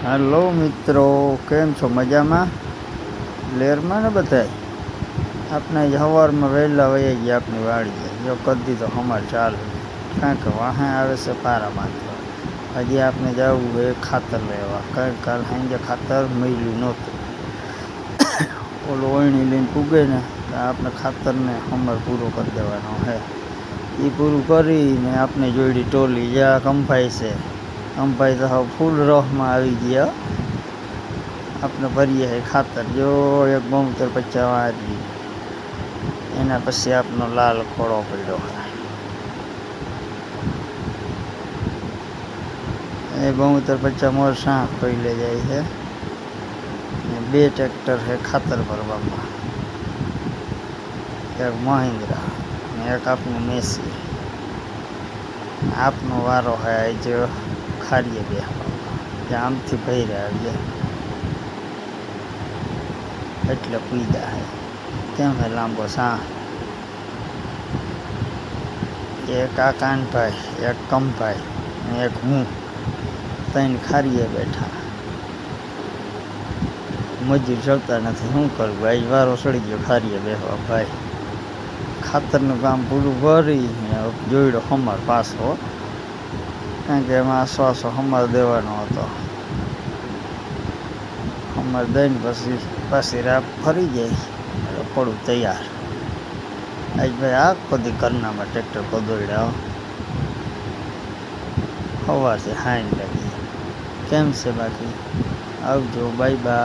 Hello मित्रों, केम छो? मजा में लेर में ने बताए अपने हवार में वहेला वही गया अपनी वाड़ी जो कर दी तो हमारे चाल कहीं वहाँ आवे से पारा मात्र हजी आपने जाऊ है खातर लेवा कहीं कल हाँ खातर मिलू नतु ओलो ओणी लीन पूगे ने तो आपने खातर ने हमर पूरो कर देवानो है। ये पूरू करी ने आपने जोड़ी टोली जा कंपाई से कंपाई तो फूल रोह में आई गया अपने भरीए है खातर जो एक बोमतर पच्चा वारी एना पछी आपनो लाल खोड़ो पड्यो है। ए बोमतर पच्चा मोर शाख खोई ले जाए है। बे ट्रेक्टर है खातर भरवा में, एक महिंद्रा ने एक आपनो मेसी। आपनो वारो है जो खारिए बेहवा जाम थी भई रहा એટલે પીડા है કેમ है લાંબો સા एक आकान भाई एक कम भाई एक हूँ तीन खारिए बैठा मजूर चलता नहीं शू करूँ भाई वारो सड़ी गयो खारिए बेहवा भाई खातर काम पूरू भरी जोड़ो हमार पासो कारण के एम 100 हमार देवानो हतो हमार दईन पछी रात फरी जाए पड़ू तैयार। आज भाई आखो दी करना में ट्रेक्टर को दौड़ा हवा से हाइन लगी केम से बाकी आवजो बाय बाय।